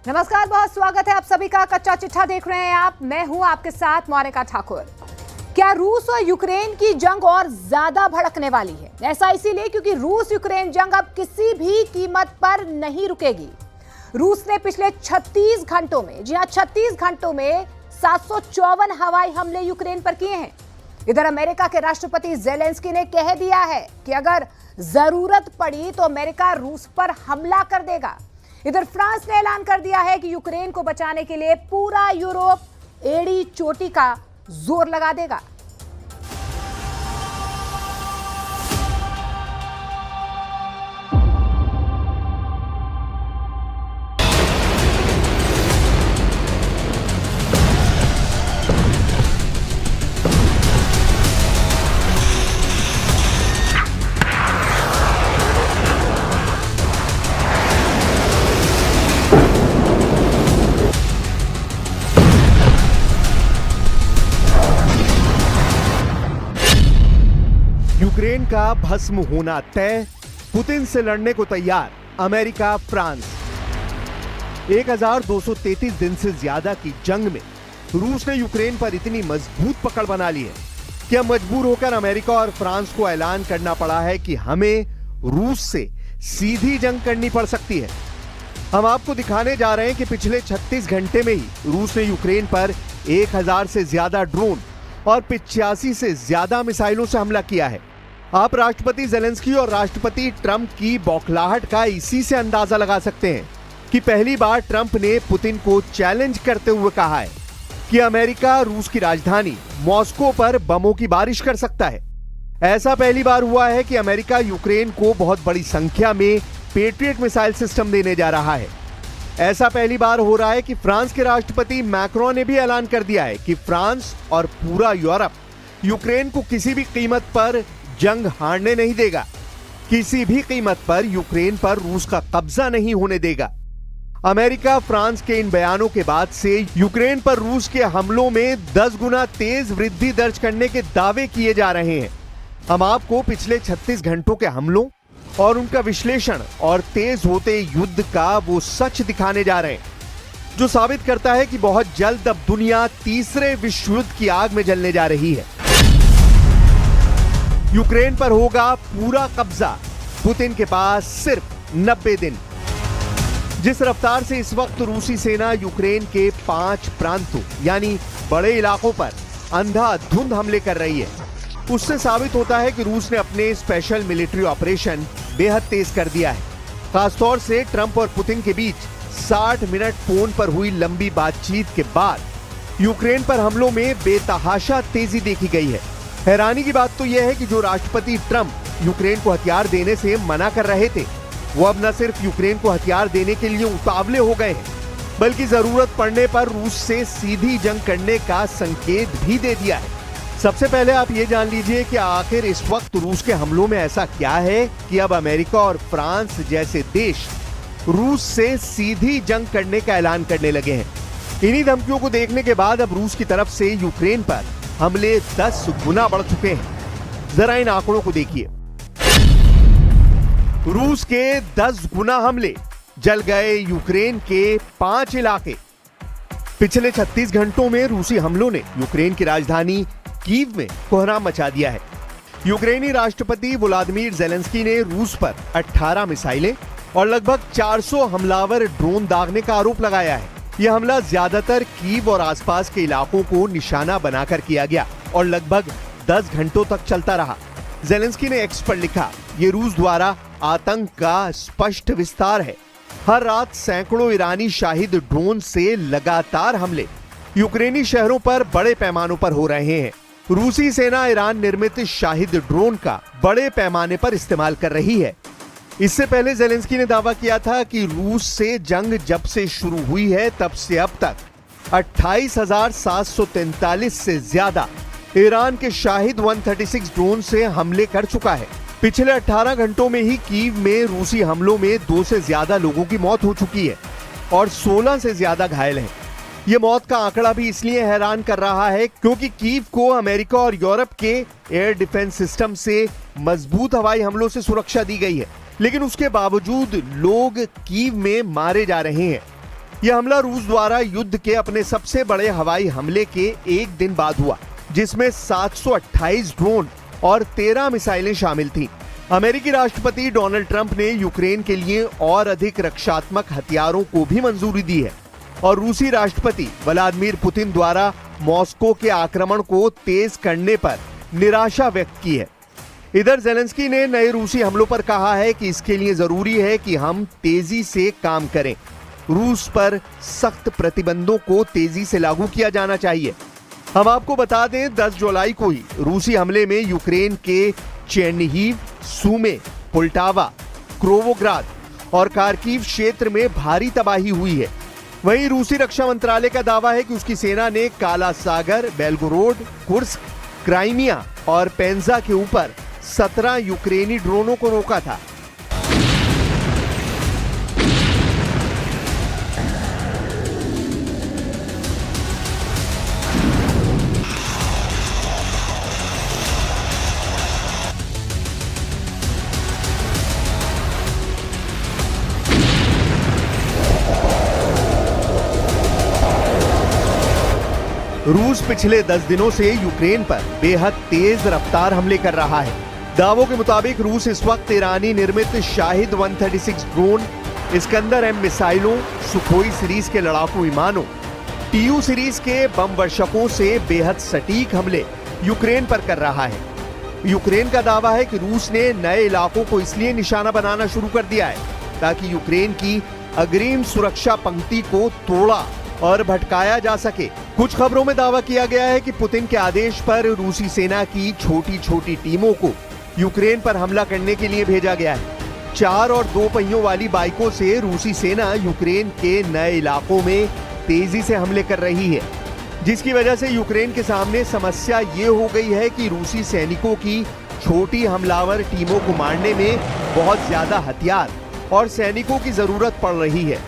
नमस्कार, बहुत स्वागत है आप सभी का। कच्चा चिट्ठा देख रहे हैं आप, मैं हूं आपके साथ मोनिका ठाकुर। क्या रूस और यूक्रेन की जंग और ज्यादा भड़कने वाली है? ऐसा इसीलिए क्योंकि रूस यूक्रेन जंग अब किसी भी कीमत पर नहीं रुकेगी। रूस ने पिछले 36 घंटों में, जी हां 36 घंटों में 754 हवाई हमले यूक्रेन पर किए हैं। इधर अमेरिका के राष्ट्रपति जेलेंस्की ने कह दिया है कि अगर जरूरत पड़ी तो अमेरिका रूस पर हमला कर देगा। इधर फ्रांस ने ऐलान कर दिया है कि यूक्रेन को बचाने के लिए पूरा यूरोप एड़ी चोटी का जोर लगा देगा। यूक्रेन का भस्म होना तय, पुतिन से लड़ने को तैयार अमेरिका फ्रांस। 1233 दिन से ज्यादा की जंग में रूस ने यूक्रेन पर इतनी मजबूत पकड़ बना ली है कि अब मजबूर होकर अमेरिका और फ्रांस को ऐलान करना पड़ा है कि हमें रूस से सीधी जंग करनी पड़ सकती है। हम आपको दिखाने जा रहे हैं कि पिछले 36 घंटे में ही रूस ने यूक्रेन पर 1000 से ज्यादा ड्रोन और 85 से ज्यादा मिसाइलों से हमला किया है। आप राष्ट्रपति जेलेंस्की और राष्ट्रपति ट्रंप की बौखलाहट का इसी से अंदाजा लगा सकते हैं कि पहली बार ट्रंप ने पुतिन को चैलेंज करते हुए कहा है कि अमेरिका रूस की राजधानी मॉस्को पर बमों की बारिश कर सकता है। ऐसा पहली बार हुआ है कि अमेरिका यूक्रेन को बहुत बड़ी संख्या में पेट्रियट मिसाइल सिस्टम देने जा रहा है। ऐसा पहली बार हो रहा है कि फ्रांस के राष्ट्रपति मैक्रोन ने भी ऐलान कर दिया है कि फ्रांस और पूरा यूरोप यूक्रेन को किसी भी कीमत पर जंग हारने नहीं देगा, किसी भी कीमत पर यूक्रेन पर रूस का कब्जा नहीं होने देगा। अमेरिका फ्रांस के इन बयानों के बाद से यूक्रेन पर रूस के हमलों में 10 गुना तेज वृद्धि दर्ज करने के दावे किए जा रहे हैं। हम आपको पिछले 36 घंटों के हमलों और उनका विश्लेषण और तेज होते युद्ध का वो सच दिखाने जा रहे हैं जो साबित करता है कि बहुत जल्द अब दुनिया तीसरे विश्व युद्ध की आग में जलने जा रही है। यूक्रेन पर होगा पूरा कब्जा, पुतिन के पास सिर्फ 90 दिन। जिस रफ्तार से इस वक्त रूसी सेना यूक्रेन के 5 प्रांतों यानी बड़े इलाकों पर अंधाधुंध हमले कर रही है, उससे साबित होता है कि रूस ने अपने स्पेशल मिलिट्री ऑपरेशन बेहद तेज कर दिया है। खासतौर से ट्रंप और पुतिन के बीच 60 मिनट फोन पर हुई लंबी बातचीत के बाद यूक्रेन पर हमलों में बेतहाशा तेजी देखी गई है। हैरानी की बात तो यह है कि जो राष्ट्रपति ट्रंप यूक्रेन को हथियार देने से मना कर रहे थे, वो अब न सिर्फ यूक्रेन को हथियार देने के लिए उतावले हो गए हैं, बल्कि जरूरत पड़ने पर रूस से सीधी जंग करने का संकेत भी दे दिया है। सबसे पहले आप ये जान लीजिए कि आखिर इस वक्त रूस के हमलों में ऐसा क्या है कि अब अमेरिका और फ्रांस जैसे देश रूस से सीधी जंग करने का ऐलान करने लगे हैं। इन्हीं धमकियों को देखने के बाद अब रूस की तरफ से यूक्रेन पर हमले 10 गुना बढ़ चुके हैं। जरा इन आंकड़ों को देखिए। रूस के 10 गुना हमले, जल गए यूक्रेन के 5 इलाके। पिछले 36 घंटों में रूसी हमलों ने यूक्रेन की राजधानी कीव में कोहराम मचा दिया है। यूक्रेनी राष्ट्रपति व्लादिमीर जेलेंस्की ने रूस पर 18 मिसाइलें और लगभग 400 हमलावर ड्रोन दागने का आरोप लगाया है। यह हमला ज्यादातर कीव और आसपास के इलाकों को निशाना बनाकर किया गया और लगभग 10 घंटों तक चलता रहा। जेलेंस्की ने एक्स पर लिखा, ये रूस द्वारा आतंक का स्पष्ट विस्तार है। हर रात सैकड़ों ईरानी शाहिद ड्रोन से लगातार हमले यूक्रेनी शहरों पर बड़े पैमानों पर हो रहे हैं। रूसी सेना ईरान निर्मित शाहिद ड्रोन का बड़े पैमाने पर इस्तेमाल कर रही है। इससे पहले जेलेंस्की ने दावा किया था कि रूस से जंग जब से शुरू हुई है तब से अब तक 28,743 से ज्यादा ईरान के शाहिद 136 ड्रोन से हमले कर चुका है। पिछले 18 घंटों में ही कीव में रूसी हमलों में 2 से ज्यादा लोगों की मौत हो चुकी है और 16 से ज्यादा घायल हैं। ये मौत का आंकड़ा भी इसलिए हैरान कर रहा है क्योंकि कीव को अमेरिका और यूरोप के एयर डिफेंस सिस्टम से मजबूत हवाई हमलों से सुरक्षा दी गई है, लेकिन उसके बावजूद लोग कीव में मारे जा रहे हैं। यह हमला रूस द्वारा युद्ध के अपने सबसे बड़े हवाई हमले के एक दिन बाद हुआ, जिसमें 728 ड्रोन और 13 मिसाइलें शामिल थीं। अमेरिकी राष्ट्रपति डोनाल्ड ट्रंप ने यूक्रेन के लिए और अधिक रक्षात्मक हथियारों को भी मंजूरी दी है और रूसी राष्ट्रपति व्लादिमीर पुतिन द्वारा मॉस्को के आक्रमण को तेज करने पर निराशा व्यक्त की है। इधर जेलेंस्की ने नए रूसी हमलों पर कहा है कि इसके लिए जरूरी है कि हम तेजी से काम करें। रूस पर सख्त प्रतिबंधों को तेजी से लागू किया जाना चाहिए। हम आपको बता दें 10 जुलाई को ही रूसी हमले में यूक्रेन के चेर्निहिव, सूमे, पोल्टावा, क्रोवोग्राद और खार्किव क्षेत्र में भारी तबाही हुई है। वहीं रूसी रक्षा मंत्रालय का दावा है कि उसकी सेना ने काला सागर, बेलगोरोड, कुर्स्क, क्राइमिया और पेंजा के ऊपर 17 यूक्रेनी ड्रोनों को रोका था। रूस पिछले 10 दिनों से यूक्रेन पर बेहद तेज रफ्तार हमले कर रहा है। दावों के मुताबिक रूस इस वक्त ईरानी निर्मित शाहिद 136 ड्रोन, इस्कंदर एम मिसाइलों, सुखोई सीरीज के लड़ाकू विमानों, टीयू सीरीज के बम वर्षकों से बेहद सटीक हमले यूक्रेन पर कर रहा है। यूक्रेन का दावा है कि रूस ने नए इलाकों को इसलिए निशाना बनाना शुरू कर दिया है ताकि यूक्रेन की अग्रिम सुरक्षा पंक्ति को तोड़ा और भटकाया जा सके। कुछ खबरों में दावा किया गया है कि पुतिन के आदेश पर रूसी सेना की छोटी छोटी टीमों को यूक्रेन पर हमला करने के लिए भेजा गया है। 4 और 2 पहियों वाली बाइकों से रूसी सेना यूक्रेन के नए इलाकों में तेजी से हमले कर रही है, जिसकी वजह से यूक्रेन के सामने समस्या ये हो गई है कि रूसी सैनिकों की छोटी हमलावर टीमों को मारने में बहुत ज्यादा हथियार और सैनिकों की जरूरत पड़ रही है।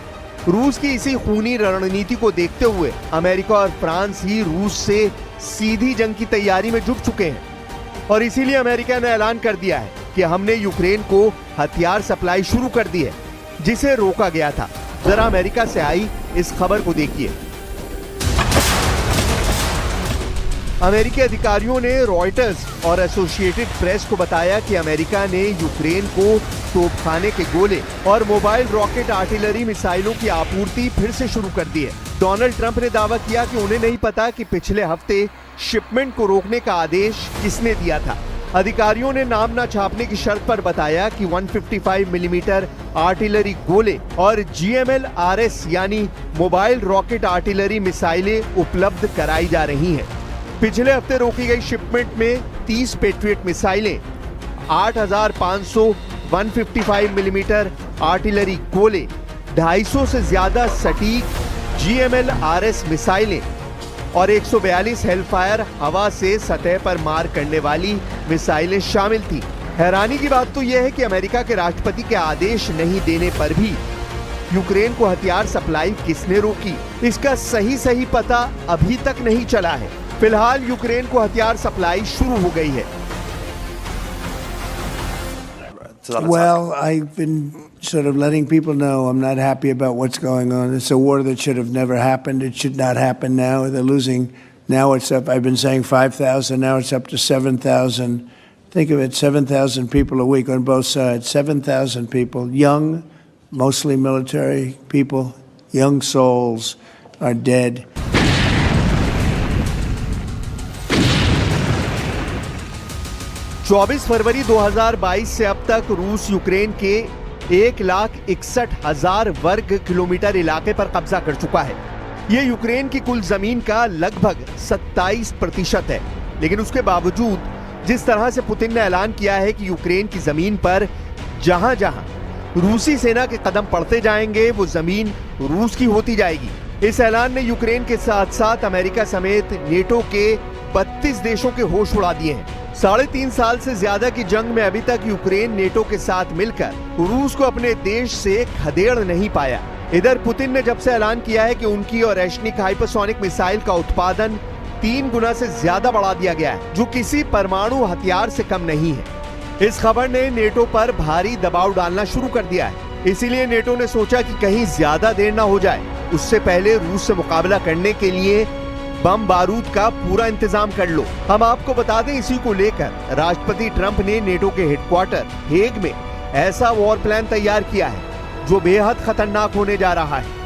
रूस की इसी खूनी रणनीति को देखते हुए अमेरिका और फ्रांस ही रूस से सीधी जंग की तैयारी में जुट चुके हैं और इसीलिए अमेरिका ने ऐलान कर दिया है कि हमने यूक्रेन को हथियार सप्लाई शुरू कर दी है, जिसे रोका गया था। जरा अमेरिका से आई इस खबर को देखिए। अमेरिकी अधिकारियों ने रॉयटर्स और एसोसिएटेड प्रेस को बताया कि अमेरिका ने यूक्रेन को तोपखाने के गोले और मोबाइल रॉकेट आर्टिलरी मिसाइलों की आपूर्ति फिर से शुरू कर दी है। डोनाल्ड ट्रंप ने दावा किया कि उन्हें नहीं पता कि पिछले हफ्ते शिपमेंट को रोकने का आदेश किसने दिया था। अधिकारियों ने नाम न छापने की शर्त पर बताया कि 155 मिलीमीटर आर्टिलरी गोले और GMLRS यानी मोबाइल रॉकेट आर्टिलरी मिसाइलें उपलब्ध कराई जा रही हैं। पिछले हफ्ते रोकी गई शिपमेंट में 30 पेट्रियट मिसाइलें, 8,500 155 मिलीमीटर आर्टिलरी गोले, 250 से ज्यादा सटीक GMLRS मिसाइलें और 142 हेलफायर हवा से सतह पर मार करने वाली मिसाइलें शामिल थी। हैरानी की बात तो यह है कि अमेरिका के राष्ट्रपति के आदेश नहीं देने पर भी यूक्रेन को हथियार सप्लाई किसने रोकी, इसका सही पता अभी तक नहीं चला है। फिलहाल यूक्रेन को हथियार सप्लाई शुरू हो गई है। Well, I've been sort of letting people know I'm not happy about what's going on. It's a war that should have never happened. It should not happen now. They're losing. Now it's up. I've been saying 5,000. Now it's up to 7,000. Think of it, 7,000 people a week on both sides. 7,000 people, young, mostly military people, young souls are dead. चौबीस फरवरी 2022 से अब तक रूस Ukraine के 1,61,000 वर्ग kilometre इलाके पर कब्जा कर चुका है। यह यूक्रेन की कुल जमीन का लगभग 27% है। लेकिन उसके बावजूद जिस तरह से पुतिन ने ऐलान किया है कि यूक्रेन की जमीन पर जहां जहां रूसी सेना के कदम पड़ते जाएंगे वो जमीन रूस की होती जाएगी। इस ऐलान ने यूक्रेन के साथ साथ अमेरिका समेत नेटो के 32 देशों के होश उड़ा दिए हैं। 3.5 साल से ज्यादा की जंग में अभी तक यूक्रेन नेटो के साथ मिलकर रूस को अपने देश से खदेड़ नहीं पाया। इधर पुतिन ने जब से ऐलान किया है कि उनकी और रेशनिक हाइपरसोनिक मिसाइल का उत्पादन 3 गुना से ज्यादा बढ़ा दिया गया है, जो किसी परमाणु हथियार से कम नहीं है। इस खबर ने नेटो पर भारी दबाव डालना शुरू कर दिया है। इसीलिए नेटो ने सोचा कि कहीं ज्यादा देर न हो जाए उससे पहले रूस से मुकाबला करने के लिए बम बारूद का पूरा इंतजाम कर लो। हम आपको बता दें, इसी को लेकर राष्ट्रपति ट्रंप ने नेटो के हेडक्वार्टर हेग में ऐसा वॉर प्लान तैयार किया है जो बेहद खतरनाक होने जा रहा है।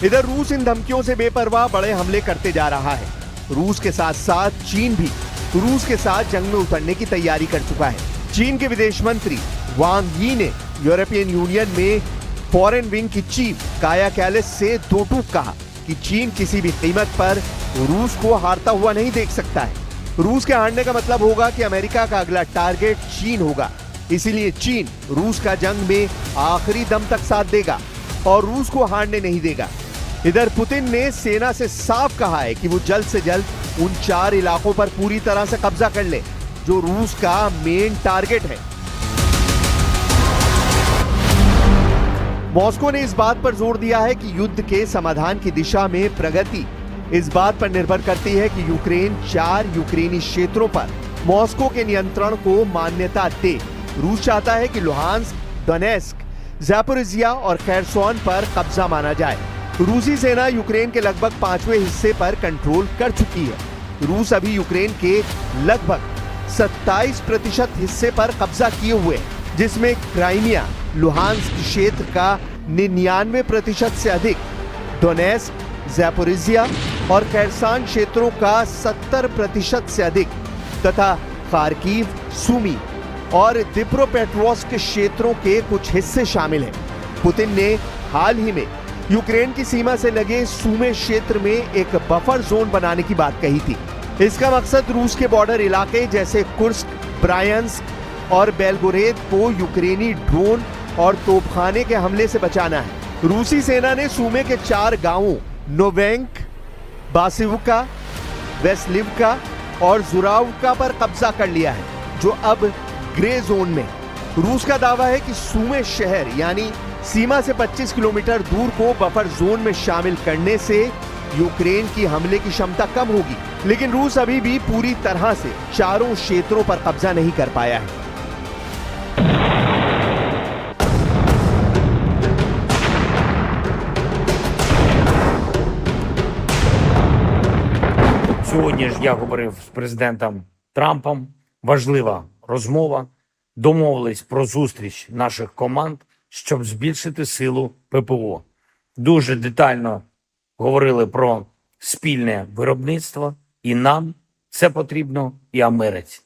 इधर रूस इन धमकियों से बेपरवाह बड़े हमले करते जा रहा है। रूस के साथ साथ चीन भी रूस के साथ जंग में उतरने की तैयारी कर चुका है। चीन के विदेश मंत्री वांग यी ने यूरोपियन यूनियन में फॉरेन विंग की चीफ काया कैलिस से दो टूक कहा कि चीन किसी भी कीमत पर रूस को हारता हुआ नहीं देख सकता है। रूस के हारने का मतलब होगा कि अमेरिका का अगला टारगेट चीन होगा। इसीलिए चीन रूस का जंग में आखिरी दम तक साथ देगा और रूस को हारने नहीं देगा। इधर पुतिन ने सेना से साफ कहा है कि वो जल्द से जल्द उन 4 इलाकों पर पूरी तरह से कब्जा कर ले जो रूस का मेन टारगेट है। मॉस्को ने इस बात पर जोर दिया है कि युद्ध के समाधान की दिशा में प्रगति इस बात पर निर्भर करती है कि यूक्रेन 4 यूक्रेनी क्षेत्रों पर मॉस्को के नियंत्रण को मान्यता दे। रूस चाहता है कि लुहांस्क, डोनेस्क, ज़ैपोरिज़िया और खैरसोन पर कब्जा माना जाए। रूसी सेना यूक्रेन के लगभग 5वें हिस्से पर कंट्रोल कर चुकी है। रूस अभी यूक्रेन के लगभग 27% हिस्से पर कब्जा किए हुए हैं, जिसमें क्राइमिया, लुहांस्क क्षेत्र का 99% से अधिक, डोनेस्क, ज़ैपोरिज़िया और खैरसन क्षेत्रों का 70% से अधिक तथा खार्किव, सुमी और दिप्रोपेट्रोव्स्क क्षेत्रों के कुछ हिस्से शामिल हैं। पुतिन ने हाल ही में यूक्रेन की सीमा से लगे सुमे क्षेत्र में एक बफर जोन बनाने की बात कही थी। इसका मकसद रूस के बॉर्डर इलाके जैसे कुर्स्क, ब्रायंस्क और बेलगोरेद को यूक्रेनी ड्रोन और तोपखाने के हमले से बचाना है। रूसी सेना ने सुमे के 4 गांवों नोवेंक, बासिवका, वेस्लिवका और जुरावका पर कब्जा कर लिया है, जो अब ग्रे जोन में। रूस का दावा है कि सुमे शहर यानी सीमा से 25 किलोमीटर दूर को बफर जोन में शामिल करने से यूक्रेन की हमले की क्षमता कम होगी, लेकिन रूस अभी भी पूरी तरह से चारों क्षेत्रों पर कब्जा नहीं कर पाया है। Сьогодні ж я говорив з президентом Трампом. Важлива розмова. Домовились про зустріч наших команд, щоб збільшити силу ППО. Дуже детально говорили про спільне виробництво. І нам це потрібно, і Америці.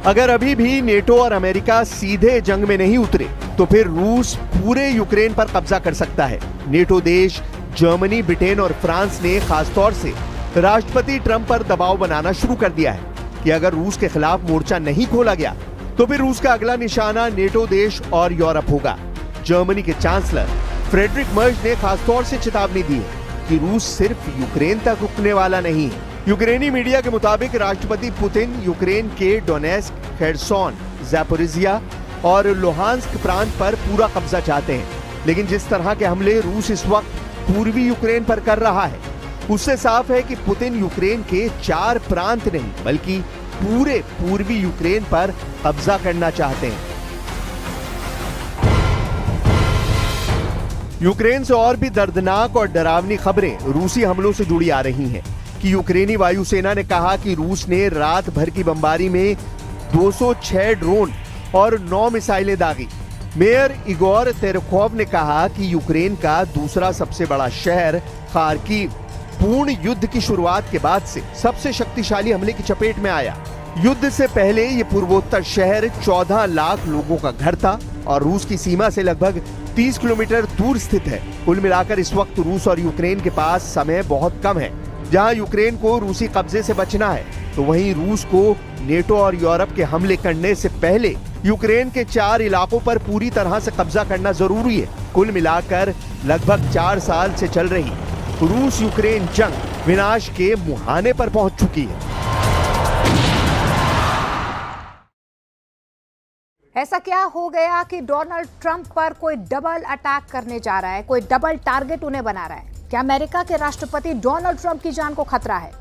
अगर अभी भी नेटो और अमेरिका सीधे जंग में नहीं उतरे तो फिर रूस पूरे यूक्रेन पर कब्जा कर सकता है। नेटो देश जर्मनी, ब्रिटेन और फ्रांस ने खासतौर से राष्ट्रपति ट्रंप पर दबाव बनाना शुरू कर दिया है कि अगर रूस के खिलाफ मोर्चा नहीं खोला गया तो फिर रूस का अगला निशाना नेटो देश और यूरोप होगा। जर्मनी के चांसलर फ्रेडरिक मर्ज ने खासतौर से चेतावनी दी है कि रूस सिर्फ यूक्रेन तक रुकने वाला नहीं है। यूक्रेनी मीडिया के मुताबिक राष्ट्रपति पुतिन यूक्रेन के डोनेस्क, खैरसोन, ज़ैपोरिज़िया और लुहांस्क प्रांत पर पूरा कब्जा चाहते हैं, लेकिन जिस तरह के हमले रूस इस वक्त पूर्वी यूक्रेन पर कर रहा है उससे साफ है कि पुतिन यूक्रेन के 4 प्रांत नहीं बल्कि पूरे पूर्वी यूक्रेन पर कब्जा करना चाहते हैं। यूक्रेन से और भी दर्दनाक और डरावनी खबरें रूसी हमलों से जुड़ी आ रही हैं कि यूक्रेनी वायुसेना ने कहा कि रूस ने रात भर की बमबारी में 206 ड्रोन और 9 मिसाइलें दागी। मेयर इगोर तेरेखोव ने कहा कि यूक्रेन का दूसरा सबसे बड़ा शहर खार्किव पूर्ण युद्ध की शुरुआत के बाद से सबसे शक्तिशाली हमले की चपेट में आया। युद्ध से पहले ये पूर्वोत्तर शहर 14 लाख लोगों का घर था और रूस की सीमा से लगभग 30 किलोमीटर दूर स्थित है। कुल मिलाकर इस वक्त रूस और यूक्रेन के पास समय बहुत कम है। जहां यूक्रेन को रूसी कब्जे से बचना है तो वहीं रूस को नेटो और यूरोप के हमले करने से पहले यूक्रेन के 4 इलाकों पर पूरी तरह से कब्जा करना जरूरी है। कुल मिलाकर लगभग 4 साल से चल रही रूस यूक्रेन जंग विनाश के मुहाने पर पहुंच चुकी है। ऐसा क्या हो गया कि डोनाल्ड ट्रंप पर कोई डबल अटैक करने जा रहा है, कोई डबल टारगेट उन्हें बना रहा है? क्या अमेरिका के राष्ट्रपति डोनाल्ड ट्रंप की जान को खतरा है?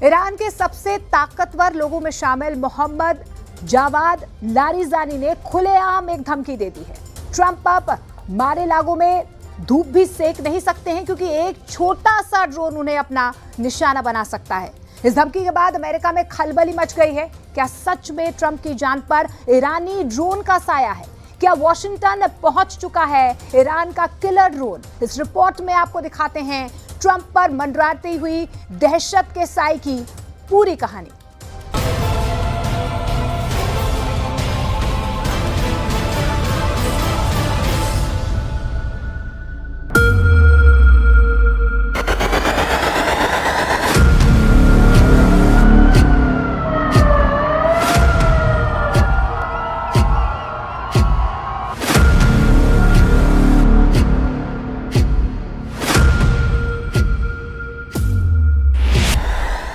ईरान के सबसे ताकतवर लोगों में शामिल मोहम्मद जावाद लारिजानी ने खुलेआम एक धमकी दे दी है। ट्रंप अब मारे लागो में धूप भी सेक नहीं सकते हैं क्योंकि एक छोटा सा ड्रोन उन्हें अपना निशाना बना सकता है। इस धमकी के बाद अमेरिका में खलबली मच गई है। क्या सच में ट्रंप की जान पर ईरानी ड्रोन का साया है? क्या वॉशिंगटन पहुंच चुका है ईरान का किलर ड्रोन? इस रिपोर्ट में आपको दिखाते हैं ट्रंप पर मंडराती हुई दहशत के साए की पूरी कहानी।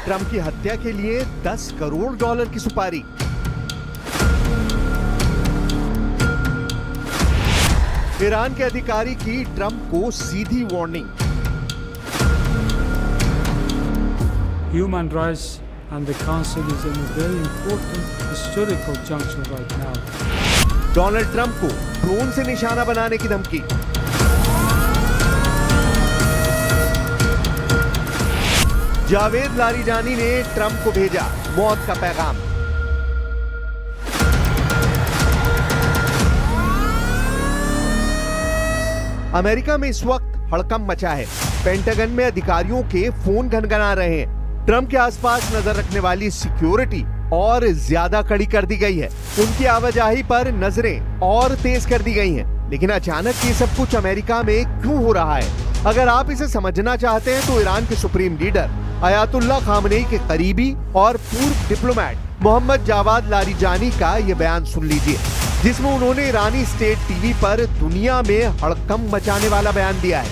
ट्रंप की हत्या के लिए $10 करोड़ की सुपारी। ईरान के अधिकारी की ट्रंप को सीधी warning. Human rights and the council is in a very important historical juncture right now. Donald Trump को ड्रोन से निशाना बनाने की धमकी। जावेद लारिजानी ने ट्रंप को भेजा मौत का पैगाम। अमेरिका में इस वक्त हड़कंप मचा है। पेंटागन में अधिकारियों के फोन घनघना रहे हैं। ट्रंप के आसपास नजर रखने वाली सिक्योरिटी और ज्यादा कड़ी कर दी गई है। उनकी आवाजाही पर नजरें और तेज कर दी गई हैं। लेकिन अचानक ये सब कुछ अमेरिका में क्यों हो रहा है? अगर आप इसे समझना चाहते हैं तो ईरान के सुप्रीम लीडर अयातुल्ला खामनेई के करीबी और पूर्व डिप्लोमेट मोहम्मद जावाद लारिजानी का ये बयान सुन लीजिए, जिसमें उन्होंने ईरानी स्टेट टीवी पर दुनिया में हड़कंप मचाने वाला बयान दिया है।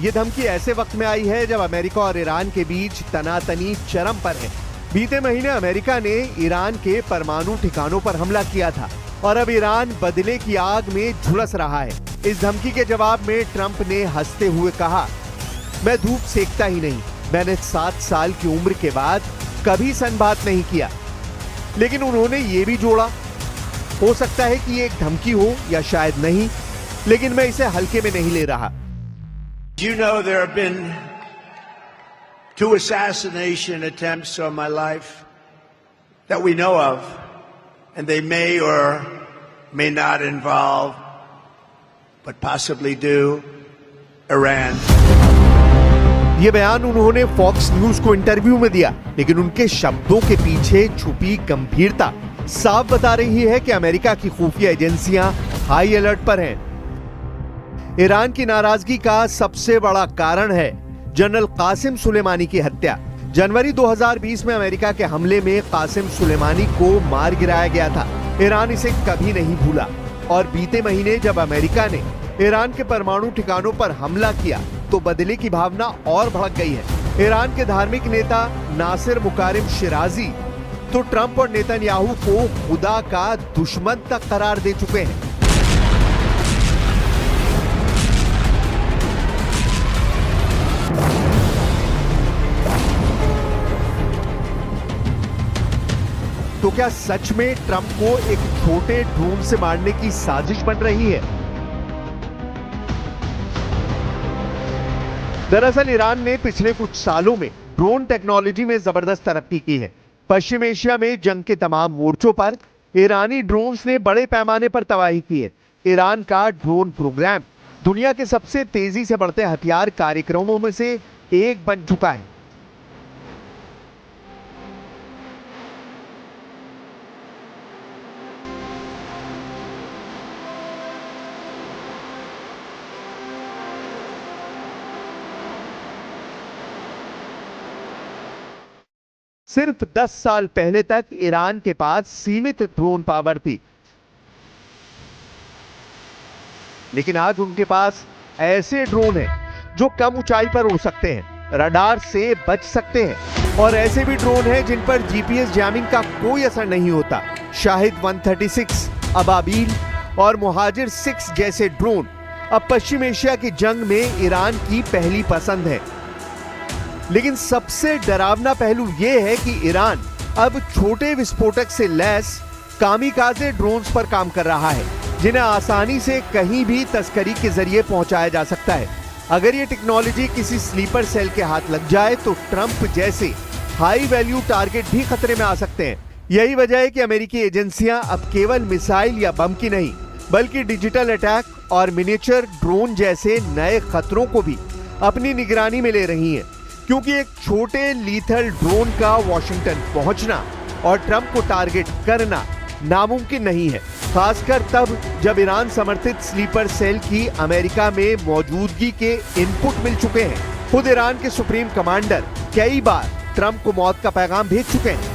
ये धमकी ऐसे वक्त में आई है जब अमेरिका और ईरान के बीच तनातनी चरम पर है। बीते महीने अमेरिका ने ईरान के परमाणु ठिकानों पर हमला किया था और अब ईरान बदले की आग में झुलस रहा है। इस धमकी के जवाब में ट्रंप ने हंसते हुए कहा, मैं धूप सेकता ही नहीं, मैंने 7 साल की उम्र के बाद कभी सनबात नहीं किया। लेकिन उन्होंने ये भी जोड़ा, हो सकता है कि ये एक धमकी हो या शायद नहीं, लेकिन मैं इसे हल्के में नहीं ले रहा। You know, there have been 2 assassination attempts on my life that we know of, and they may or may not involve, but possibly do, Iran. ये बयान उन्होंने फॉक्स न्यूज को इंटरव्यू में दिया, लेकिन उनके शब्दों के पीछे छुपी गंभीरता साफ बता रही है कि अमेरिका की खुफिया एजेंसियां हाई अलर्ट पर हैं। ईरान की नाराजगी का सबसे बड़ा कारण है जनरल कासिम सुलेमानी की हत्या। जनवरी 2020 में अमेरिका के हमले में कासिम सुलेमानी को मार गिराया गया था। ईरान इसे कभी नहीं भूला और बीते महीने जब अमेरिका ने ईरान के परमाणु ठिकानों पर हमला किया तो बदले की भावना और भड़क गई है। ईरान के धार्मिक नेता नासिर मुकारिम शिराजी तो ट्रंप और नेतन्याहू को खुदा का दुश्मन तक करार दे चुके हैं। तो क्या सच में ट्रंप को एक छोटे ड्रोन से मारने की साजिश बन रही है? दरअसल ईरान ने पिछले कुछ सालों में ड्रोन टेक्नोलॉजी में जबरदस्त तरक्की की है। पश्चिम एशिया में जंग के तमाम मोर्चों पर ईरानी ड्रोन्स ने बड़े पैमाने पर तबाही की है। ईरान का ड्रोन प्रोग्राम दुनिया के सबसे तेजी से बढ़ते हथियार कार्यक्रमों में से एक बन चुका है। सिर्फ 10 साल पहले तक ईरान के पास सीमित ड्रोन पावर थी, लेकिन आज उनके पास ऐसे ड्रोन हैं जो कम ऊंचाई पर उड़ सकते हैं, रडार से बच सकते हैं, और ऐसे भी ड्रोन हैं जिन पर जीपीएस जैमिंग का कोई असर नहीं होता। शाहिद 136, अबाबील और मुहाजिर 6 जैसे ड्रोन अब पश्चिम एशिया की जंग में ईरान की पहली पसंद है। लेकिन सबसे डरावना पहलू यह है कि ईरान अब छोटे विस्फोटक से लैस कामिकाज़े ड्रोन्स पर काम कर रहा है, जिन्हें आसानी से कहीं भी तस्करी के जरिए पहुंचाया जा सकता है। अगर ये टेक्नोलॉजी किसी स्लीपर सेल के हाथ लग जाए तो ट्रंप जैसे हाई वैल्यू टारगेट भी खतरे में आ सकते हैं। यही वजह है कि अमेरिकी एजेंसियां अब केवल मिसाइल या बम की नहीं, बल्कि डिजिटल अटैक और मिनिएचर ड्रोन जैसे नए खतरों को भी अपनी निगरानी में ले रही हैं, क्योंकि एक छोटे लीथल ड्रोन का वॉशिंगटन पहुंचना और ट्रंप को टारगेट करना नामुमकिन नहीं है, खासकर तब जब ईरान समर्थित स्लीपर सेल की अमेरिका में मौजूदगी के इनपुट मिल चुके हैं। खुद ईरान के सुप्रीम कमांडर कई बार ट्रंप को मौत का पैगाम भेज चुके हैं।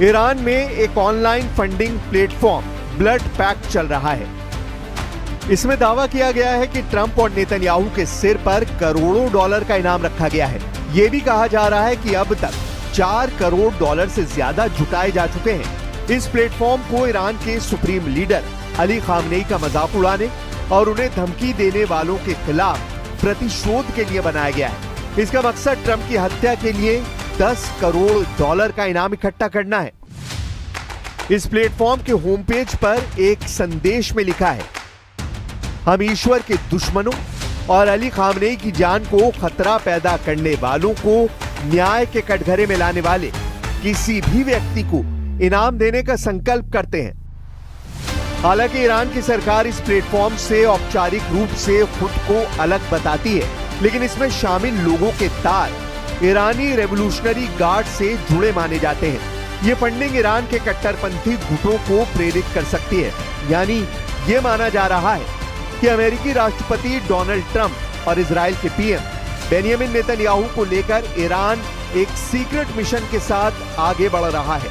ईरान में एक online funding platform blood pact चल रहा है। इसमें दावा किया गया है कि ट्रंप और नेतन्याहू के सिर पर करोड़ों डॉलर का इनाम रखा गया है। यह भी कहा जा रहा है कि अब तक 4 करोड़ डॉलर से ज्यादा जुटाए जा चुके हैं। इस प्लेटफॉर्म को ईरान के सुप्रीम लीडर अली खामनेई का मजाक उड़ाने और उन्हें धमकी देने वालों के खिलाफ प्रतिशोध के लिए बनाया गया है। इसका मकसद ट्रंप की हत्या के लिए 10 करोड़ डॉलर का इनाम इकट्ठा करना है। इस प्लेटफॉर्म के होम पेज पर एक संदेश में लिखा है, हम ईश्वर के दुश्मनों और अली खामनेई की जान को खतरा पैदा करने वालों को न्याय के कटघरे में लाने वाले किसी भी व्यक्ति को इनाम देने का संकल्प करते हैं। हालांकि ईरान की सरकार इस प्लेटफॉर्म से औपचारिक रूप से खुद को अलग बताती है, लेकिन इसमें शामिल लोगों के तार ईरानी रेवोल्यूशनरी गार्ड से जुड़े माने जाते हैं। ये फंडिंग ईरान के कट्टरपंथी गुटों को प्रेरित कर सकती है। यानी ये माना जा रहा है कि अमेरिकी राष्ट्रपति डोनाल्ड ट्रंप और इजराइल के पीएम बेनियामिन नेतन्याहू को लेकर ईरान एक सीक्रेट मिशन के साथ आगे बढ़ रहा है।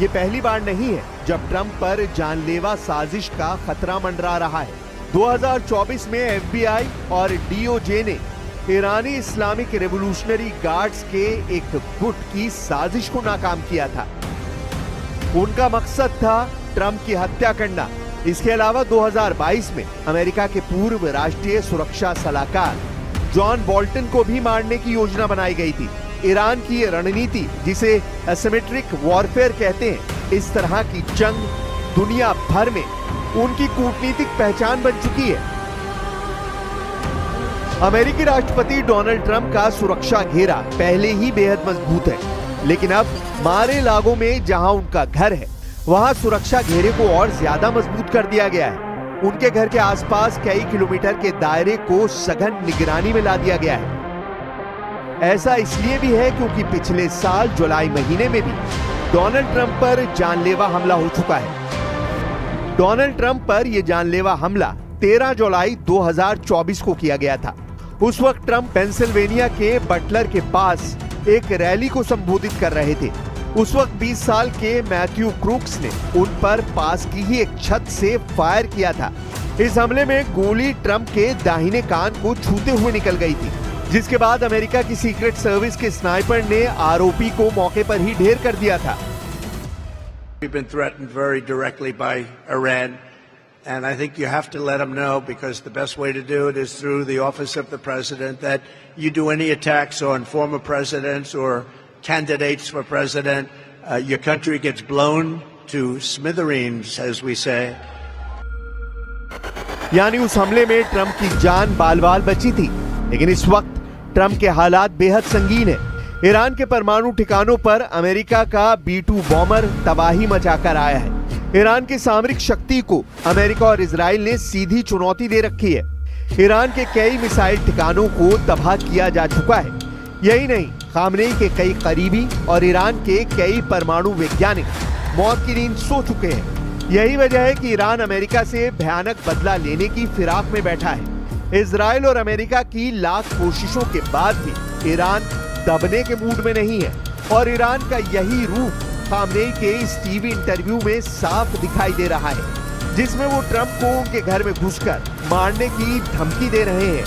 ये पहली बार नहीं है जब ट्रंप पर जानलेवा साजिश का खतरा मंडरा रहा है। 2024 में एफबीआई और डीओजे ने ईरानी इस्लामिक रेवोल्यूशनरी गार्ड्स के एक गुट की साजिश को नाकाम किया था। उनका मकसद था ट्रंप की हत्या करना। इसके अलावा 2022 में अमेरिका के पूर्व राष्ट्रीय सुरक्षा सलाहकार जॉन बोल्टन को भी मारने की योजना बनाई गई थी। ईरान की ये रणनीति, जिसे एसिमेट्रिक वॉरफेयर कहते हैं, इस तरह की जंग दुनिया भर में उनकी कूटनीतिक पहचान बन चुकी है। अमेरिकी राष्ट्रपति डोनाल्ड ट्रंप का सुरक्षा घेरा पहले ही बेहद मजबूत है, लेकिन अब मारे लागो में जहां उनका घर है, वहां सुरक्षा घेरे को और ज्यादा मजबूत कर दिया गया है। उनके घर के आसपास कई किलोमीटर के दायरे को सघन निगरानी में ला दिया गया है। ऐसा इसलिए भी है क्योंकि पिछले साल जुलाई महीने में भी डोनाल्ड ट्रंप पर जानलेवा हमला हो चुका है। डोनाल्ड ट्रंप पर यह जानलेवा हमला 13 जुलाई 2024 को किया गया था। उस वक्त ट्रंप पेंसिल्वेनिया के बटलर के पास एक रैली को संबोधित कर रहे थे। उस वक्त 20 साल के मैथ्यू क्रूक्स ने उन पर पास की ही एक छत से फायर किया था। इस हमले में गोली ट्रंप के दाहिने कान को छूते हुए निकल गई थी, जिसके बाद अमेरिका की सीक्रेट सर्विस के स्नाइपर ने आरोपी को मौके पर ही ढेर कर दिया था। We've been threatened very directly by Iran, and I think you have to let them know, because the best way to do it is through the office of the president, that you do any attacks on former presidents or candidates for president, your country gets blown to smithereens, as we say. यानी उस हमले में Trump की जान बाल-बाल बची थी, लेकिन इस वक्त ट्रंप के हालात बेहद संगीन है। ईरान के परमाणु ठिकानों पर अमेरिका का B-2 बॉम्बर तबाही मचाकर आया है। ईरान की सामरिक शक्ति को अमेरिका और इजराइल ने सीधी चुनौती दे रखी है। ईरान के कई मिसाइल ठिकानों को तबाह किया जा चुका है। यही नहीं, खामनेई के कई करीबी और ईरान के कई परमाणु वैज्ञानिक मौत की नींद सो चुके हैं। यही वजह है कि ईरान अमेरिका से भयानक बदला लेने की फिराक में बैठा है। इजराइल और अमेरिका की लाख कोशिशों के बाद भी ईरान दबने के मूड में नहीं है, और ईरान का यही रूप खामनेई के इस टीवी इंटरव्यू में साफ दिखाई दे रहा है, जिसमें वो ट्रंप को उनके घर में घुसकर मारने की धमकी दे रहे हैं।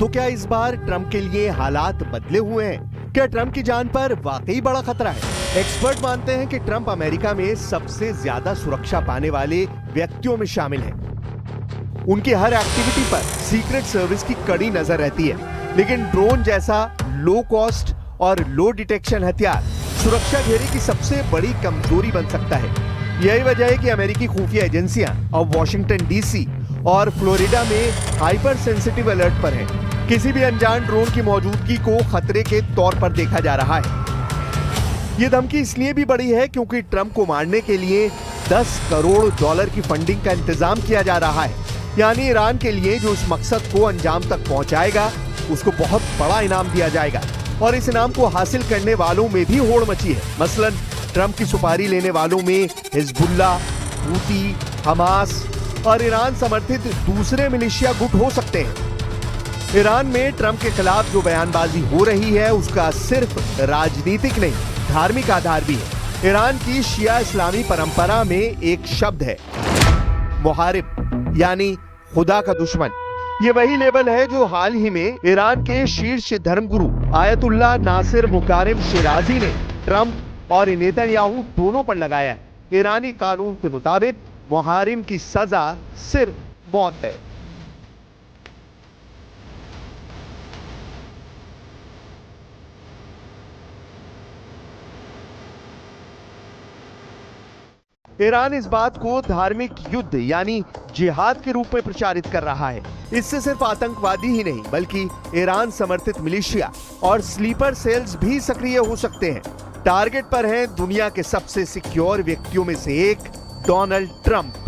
तो क्या इस बार ट्रंप के लिए हालात बदले हुए हैं? क्या ट्रंप की जान पर वाकई बड़ा खतरा है? एक्सपर्ट मानते हैं कि ट्रंप अमेरिका में सबसे ज्यादा सुरक्षा पाने वाले व्यक्तियों में शामिल हैं। उनकी हर एक्टिविटी पर सीक्रेट सर्विस की कड़ी नजर रहती है, लेकिन ड्रोन जैसा लो कॉस्ट और लो डिटेक्शन हथियार सुरक्षा घेरे की सबसे बड़ी कमजोरी बन सकता है। यही वजह है कि अमेरिकी खुफिया एजेंसियां अब वॉशिंगटन डीसी और फ्लोरिडा में हाइपर सेंसिटिव अलर्ट पर हैं। किसी भी अनजान ड्रोन की मौजूदगी को खतरे के तौर पर देखा जा रहा है। ये धमकी इसलिए भी बड़ी है क्योंकि ट्रंप को मारने के लिए $10 करोड़ की फंडिंग का इंतजाम किया जा रहा है। यानी ईरान के लिए जो इस मकसद को अंजाम तक पहुंचाएगा, उसको बहुत बड़ा इनाम दिया जाएगा, और इस इनाम को हासिल करने वालों में भी होड़ मची है। मसलन ट्रंप की सुपारी लेने वालों में हिजबुल्ला, हूती, हमास और ईरान समर्थित दूसरे मिलिशिया गुट हो सकते हैं। ईरान में ट्रंप के खिलाफ जो बयानबाजी हो रही है, उसका सिर्फ राजनीतिक नहीं, धार्मिक आधार भी है। ईरान की शिया इस्लामी परंपरा में एक शब्द है, मुहारिब, यानी खुदा का दुश्मन। ये वही लेबल है जो हाल ही में ईरान के शीर्ष धर्मगुरु आयतुल्लाह नासिर मुकारिम शिराजी ने ट्रंप और नेतन्याहू दोनों पर लगाया है। ईरानी कानून के मुताबिक मुहारिम की सजा सिर्फ मौत है। ईरान इस बात को धार्मिक युद्ध यानी जिहाद के रूप में प्रचारित कर रहा है। इससे सिर्फ आतंकवादी ही नहीं, बल्कि ईरान समर्थित मिलिशिया और स्लीपर सेल्स भी सक्रिय हो सकते हैं। टारगेट पर हैं दुनिया के सबसे सिक्योर व्यक्तियों में से एक डोनाल्ड ट्रंप।